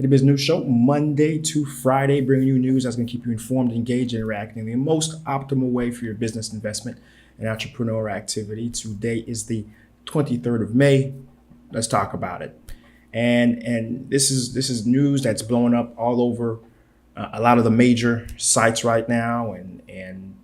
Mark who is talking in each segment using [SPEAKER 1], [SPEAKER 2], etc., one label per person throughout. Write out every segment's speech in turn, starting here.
[SPEAKER 1] Haiti Biz News Show, Monday to Friday, bringing you news that's going to keep you informed, engaged, and interacting in the most optimal way for your business investment and entrepreneurial activity. Today is the 23rd of May. Let's talk about it. And this is news that's blowing up all over a lot of the major sites right now and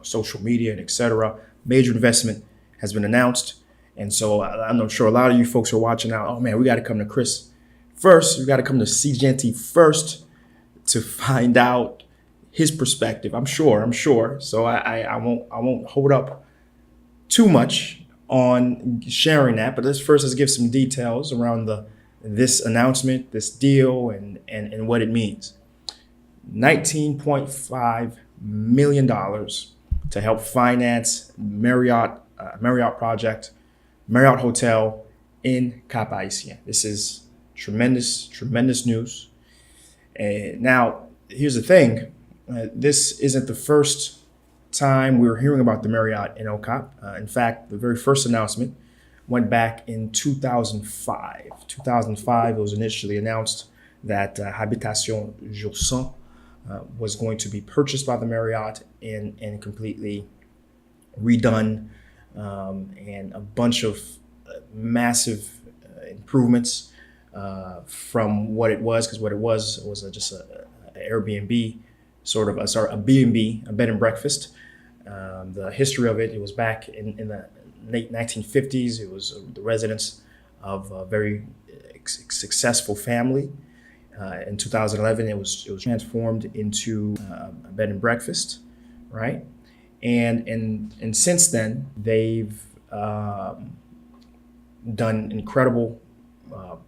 [SPEAKER 1] social media and etc. Major investment has been announced. And so I'm sure a lot of you folks are watching now. Oh man, we got to come to Chris first. We got to come to Seejeanty first to find out his perspective. I'm sure. So I won't hold up too much on sharing that. But let's give some details around this announcement, this deal, and what it means. $19.5 million to help finance Marriott project, Marriott Hotel in Cap Haitien. This is tremendous news. Now, here's the thing. This isn't the first time we were hearing about the Marriott in OCAP. In fact, the very first announcement went back in 2005. 2005, it was initially announced that Habitation Joussin was going to be purchased by the Marriott and completely redone, and a bunch of massive improvements from what it was, because what it was just a Airbnb, a B&B, a bed and breakfast. The history of it was back in the late 1950s. It was the residence of a very successful family. In 2011, it was transformed into a bed and breakfast, right? And since then, they've done incredible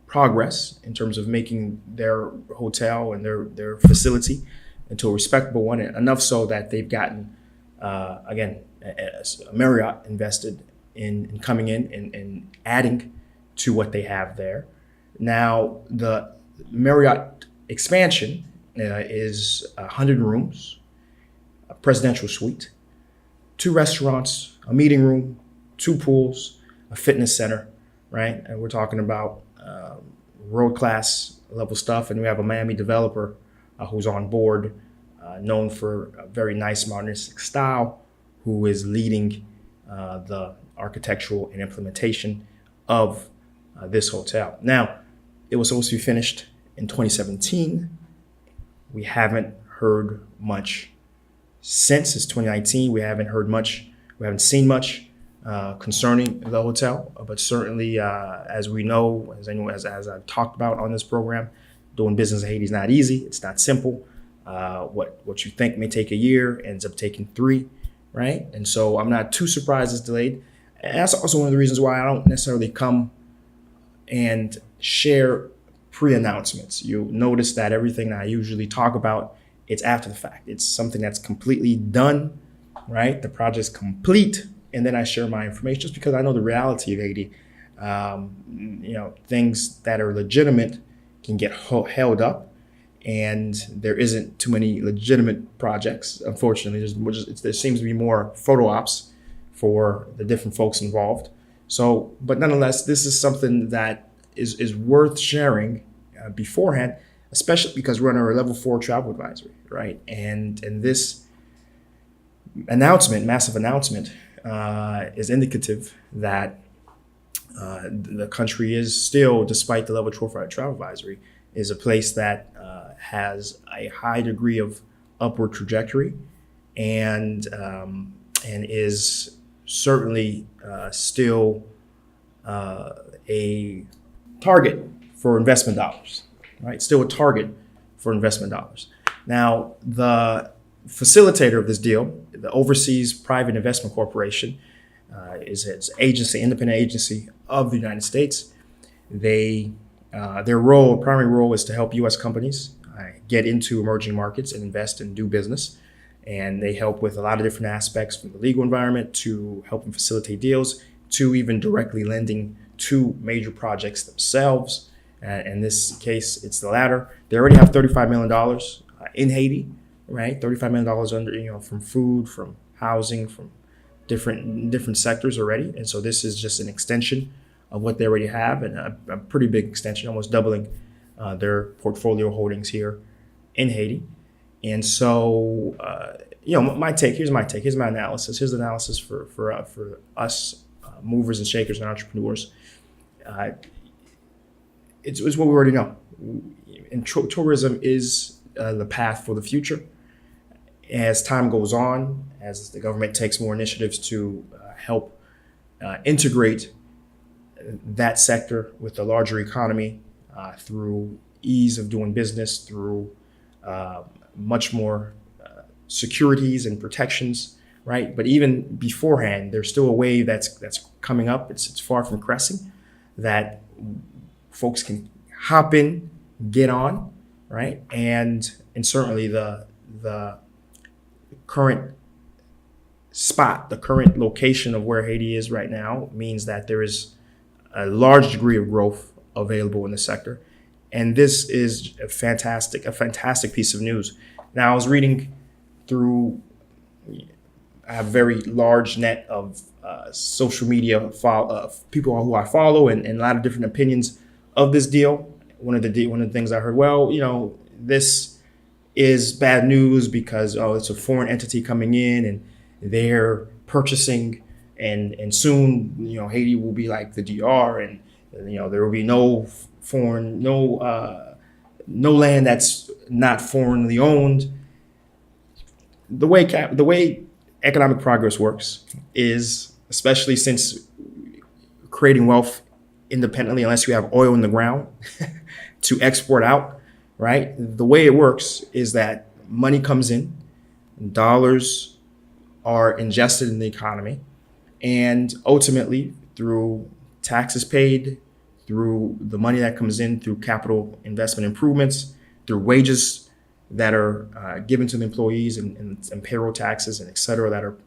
[SPEAKER 1] progress in terms of making their hotel and their facility into a respectable one, enough so that they've gotten, Marriott invested in coming in and adding to what they have there. Now, the Marriott Expansion is 100 rooms, a presidential suite, 2 restaurants, a meeting room, 2 pools, a fitness center, right? And we're talking about world-class level stuff. And we have a Miami developer who's on board, known for a very nice modernistic style, who is leading the architectural and implementation of this hotel. Now, it was supposed to be finished in 2017. We haven't heard much since. It's 2019. We haven't heard much. We haven't seen much concerning the hotel. But certainly, as we know, as I've talked about on this program, doing business in Haiti is not easy. It's not simple. What you think may take a year ends up taking 3, right? And so I'm not too surprised it's delayed. And that's also one of the reasons why I don't necessarily come and share pre-announcements. You'll notice that everything that I usually talk about, it's after the fact. It's something that's completely done, right? The project's complete, and then I share my information just because I know the reality of Haiti. Things that are legitimate can get held up, and there isn't too many legitimate projects. Unfortunately, there seems to be more photo ops for the different folks involved. So, but nonetheless, this is something that is worth sharing beforehand, especially because we're under a level 4 travel advisory, right? And this announcement, massive announcement, is indicative that the country is still, despite the level 4 travel advisory, is a place that has a high degree of upward trajectory and is certainly still a target for investment dollars, right? Still a target for investment dollars. Now, the facilitator of this deal, the Overseas Private Investment Corporation, is an agency, independent agency of the United States. Their primary role is to help U.S. companies get into emerging markets and invest and do business. And they help with a lot of different aspects, from the legal environment to helping facilitate deals to even directly lending to major projects themselves. In this case, it's the latter. They already have $35 million in Haiti, right? $35 million under, from food, from housing, from different sectors already. And so this is just an extension of what they already have, and a pretty big extension, almost doubling their portfolio holdings here in Haiti. And so, here's my analysis. Here's the analysis for us movers and shakers and entrepreneurs. It's what we already know. And tourism is the path for the future. As time goes on, as the government takes more initiatives to help integrate that sector with the larger economy through ease of doing business, through much more securities and protections, right? But even beforehand, there's still a wave that's coming up. It's far from cresting, that folks can hop in, get on, right? And certainly the current spot, the current location of where Haiti is right now means that there is a large degree of growth available in the sector. And this is a fantastic piece of news. Now, I was reading through, I have a very large net of social media people who I follow, and a lot of different opinions of this deal. One of the things I heard, this is bad news because it's a foreign entity coming in and they're purchasing, and soon Haiti will be like the DR, and there will be no foreign, no land that's not foreignly owned. The way economic progress works is, especially since creating wealth independently, unless you have oil in the ground to export out, right? The way it works is that money comes in, dollars are ingested in the economy, and ultimately through taxes paid, through the money that comes in through capital investment improvements, through wages that are given to the employees and payroll taxes and et cetera that are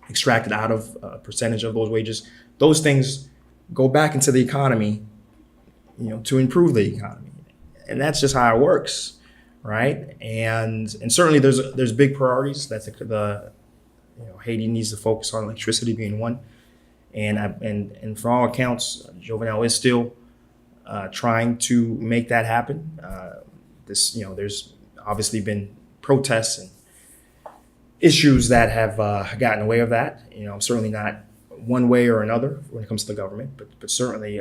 [SPEAKER 1] extracted out of a percentage of those wages, those things go back into the economy, to improve the economy. And that's just how it works, right? And certainly there's big priorities that Haiti needs to focus on, electricity being one. And from all accounts, Jovenel is still trying to make that happen. There's obviously been protests and issues that have gotten in the way of that. Certainly not one way or another when it comes to the government, but certainly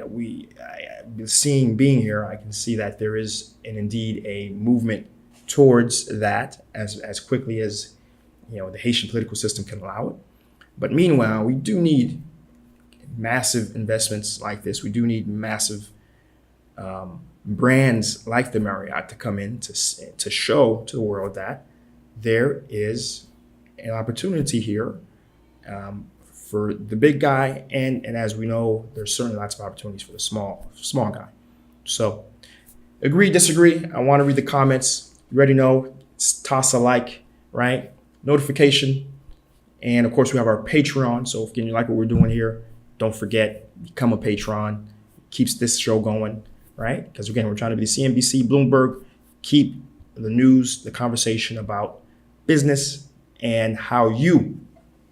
[SPEAKER 1] being here, I can see that there is indeed a movement towards that as quickly as the Haitian political system can allow it. But meanwhile, we do need massive investments like this. We do need massive brands like the Marriott to come in to show to the world that there is an opportunity here for the big guy, and as we know, there's certainly lots of opportunities for the small guy. So, agree, disagree. I want to read the comments. You already know, toss a like, right? Notification, and of course we have our Patreon. So if you like what we're doing here, don't forget, become a patron. Keeps this show going, right? Because again, we're trying to be the CNBC, Bloomberg, keep the news, the conversation about business and how you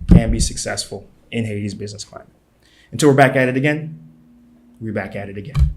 [SPEAKER 1] can be successful in Haiti's business climate. Until we're back at it again, we're back at it again.